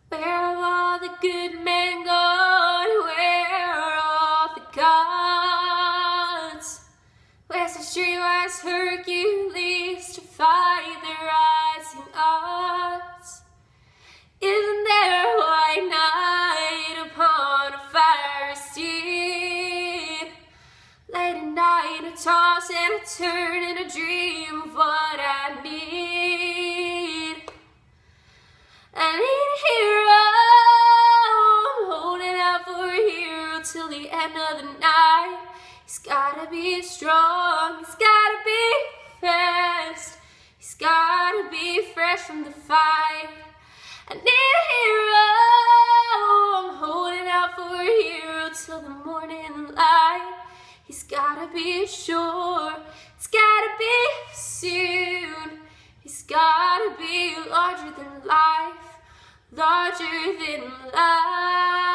Where have all the good men gone? Where are all the gods? Where's the streetwise Hercules to fight the rising odds? Isn't there a white knight upon a fiery steed? Late at night, a toss and a turn and a dream of what I need. I need a hero. I'm holding out for a hero till the end of the night. He's gotta be strong, he's gotta be fast, he's gotta be fresh from the fight. I need a hero. I'm holding out for a hero till the morning light. He's gotta be sure, it's gotta be soon. He's gotta be larger than life, larger than life.